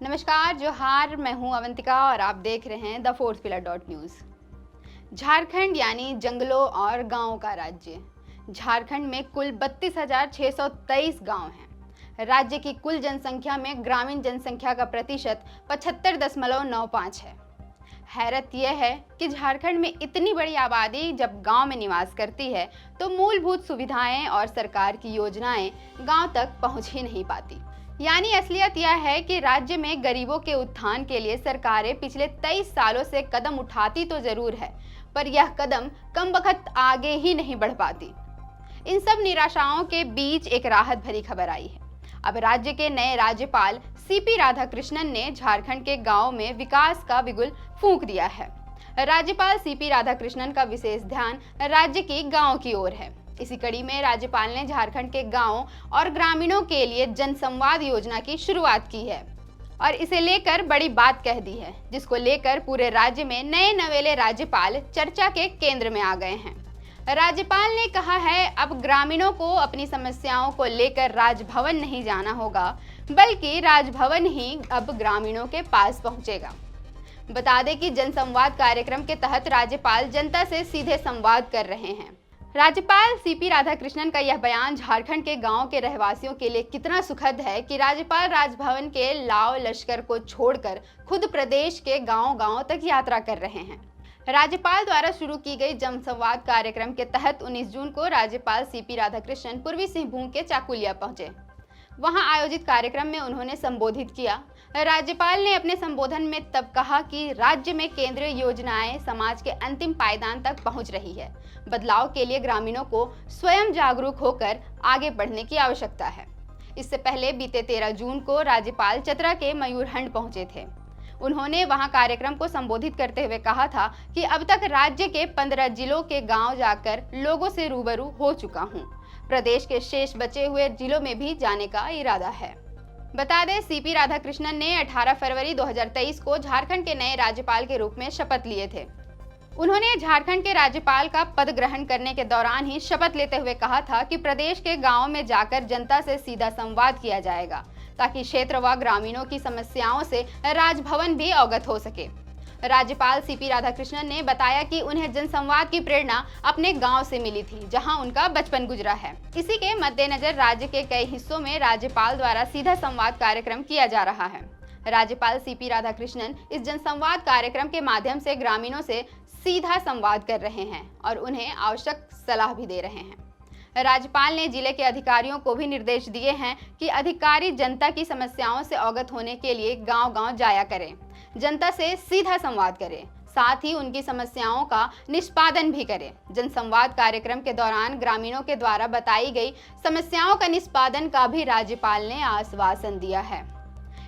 नमस्कार, जोहार। मैं हूं अवंतिका और आप देख रहे हैं the fourth pillar .news. Jharkhand यानी जंगलों और गांवों का राज्य। झारखंड में कुल 32,623 गांव हैं। राज्य की कुल जनसंख्या में ग्रामीण जनसंख्या का प्रतिशत 75.95 है। हैरत यह है कि झारखंड में इतनी बड़ी आबादी जब गांव में निवास करती है तो मूलभूत सुविधाएं और सरकार की योजनाएं गांव तक पहुंच ही नहीं पाती। यानी असलियत यह है कि राज्य में गरीबों के उत्थान के लिए सरकारें पिछले 23 सालों से कदम उठाती तो जरूर है, पर यह कदम कम वक्त आगे ही नहीं बढ़ पाती। इन सब निराशाओं के बीच एक राहत भरी खबर आई है। अब राज्य के नए राज्यपाल सीपी राधाकृष्णन ने झारखंड के गांव में विकास का बिगुल फूंक दिया है। राज्यपाल सीपी राधाकृष्णन का विशेष ध्यान राज्य की गांव की ओर है। इसी कड़ी में राज्यपाल ने झारखंड के गांवों और ग्रामीणों के लिए जनसंवाद योजना की शुरुआत की है और इसे लेकर बड़ी बात कह दी है, जिसको लेकर पूरे राज्य में नए नवेले राज्यपाल चर्चा के केंद्र में आ गए हैं। राज्यपाल ने कहा है, अब ग्रामीणों को अपनी समस्याओं को लेकर राजभवन नहीं जाना होगा, बल्कि राजभवन ही अब ग्रामीणों के पास पहुंचेगा। बता दें कि जनसंवाद कार्यक्रम के तहत राज्यपाल जनता से सीधे संवाद कर रहे हैं। राज्यपाल सीपी राधाकृष्णन का यह बयान झारखंड के गांव के रहवासियों के लिए कितना सुखद है कि राज्यपाल राजभवन के लाव लश्कर को छोड़कर खुद प्रदेश के गांव-गांव तक यात्रा कर रहे हैं। राज्यपाल द्वारा शुरू की गई जनसंवाद कार्यक्रम के तहत 19 जून को राज्यपाल सीपी राधाकृष्णन पूर्वी सिंहभूम के चाकुलिया पहुंचे। वहां आयोजित कार्यक्रम में उन्होंने संबोधित किया। राज्यपाल ने अपने संबोधन में तब कहा कि राज्य में केंद्रीय योजनाएं समाज के अंतिम पायदान तक पहुंच रही है। बदलाव के लिए ग्रामीणों को स्वयं जागरूक होकर आगे बढ़ने की आवश्यकता है। इससे पहले बीते 13 जून को राज्यपाल चतरा के मयूरहंड पहुंचे थे। उन्होंने वहां कार्यक्रम को संबोधित करते हुए कहा था कि अब तक राज्य के 15 जिलों के गांव जाकर लोगों से रूबरू हो चुका हूं। प्रदेश के शेष बचे हुए जिलों में भी जाने का इरादा है। बता दें, सीपी राधाकृष्णन ने 18 फरवरी 2023 को झारखंड के नए राज्यपाल के रूप में शपथ लिए थे। उन्होंने झारखंड के राज्यपाल का पद ग्रहण करने के दौरान ही शपथ लेते हुए कहा था कि प्रदेश के गांव में जाकर जनता से सीधा संवाद किया जाएगा, ताकि क्षेत्र व ग्रामीणों की समस्याओं से राजभवन भी अवगत हो सके। राज्यपाल सीपी राधाकृष्णन ने बताया कि उन्हें जनसंवाद की प्रेरणा अपने गांव से मिली थी, जहां उनका बचपन गुजरा है। इसी के मद्देनजर राज्य के कई हिस्सों में राज्यपाल द्वारा सीधा संवाद कार्यक्रम किया जा रहा है। राज्यपाल सीपी राधाकृष्णन इस जनसंवाद कार्यक्रम के माध्यम से ग्रामीणों से सीधा संवाद कर रहे हैं और उन्हें आवश्यक सलाह भी दे रहे हैं। राज्यपाल ने जिले के अधिकारियों को भी निर्देश दिए हैं कि अधिकारी जनता की समस्याओं से अवगत होने के लिए गांव-गांव जाया करें, जनता से सीधा संवाद करें, साथ ही उनकी समस्याओं का निष्पादन भी करें। जनसंवाद कार्यक्रम के दौरान ग्रामीणों के द्वारा बताई गई समस्याओं का निष्पादन का भी राज्यपाल ने आश्वासन दिया है।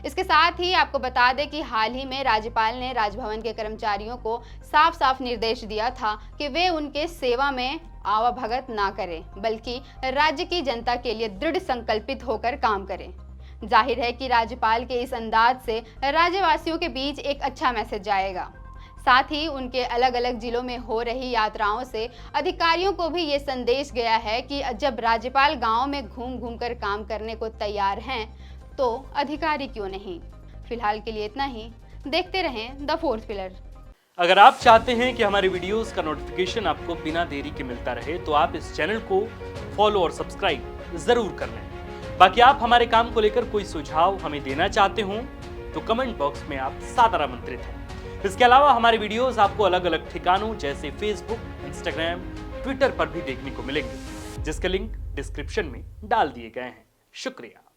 इसके साथ ही आपको बता दें कि हाल ही में राज्यपाल ने राजभवन के कर्मचारियों को साफ साफ निर्देश दिया था कि वे उनके सेवा में आवभगत ना करें, बल्कि राज्य की जनता के लिए दृढ़ संकल्पित होकर काम करें। जाहिर है कि राज्यपाल के इस अंदाज से राज्यवासियों के बीच एक अच्छा मैसेज जाएगा। साथ ही उनके अलग अलग जिलों में हो रही यात्राओं से अधिकारियों को भी ये संदेश गया है कि जब राज्यपाल गांव में घूम घूम कर काम करने को तैयार हैं, तो अधिकारी क्यों नहीं। फिलहाल के लिए इतना ही। देखते रहें द फोर्थ पिलर। अगर आप चाहते हैं कि हमारे वीडियोस का नोटिफिकेशन आपको बिना देरी के मिलता रहे, तो आप इस चैनल को फॉलो और सब्सक्राइब जरूर कर लें। बाकी आप हमारे काम को लेकर कोई सुझाव हमें देना चाहते हो तो कमेंट बॉक्स में आप सादर आमंत्रित हैं। इसके अलावा हमारे वीडियोस आपको अलग अलग ठिकानों जैसे फेसबुक, इंस्टाग्राम, ट्विटर पर भी देखने को मिलेंगे, जिसके लिंक डिस्क्रिप्शन में डाल दिए गए हैं। शुक्रिया।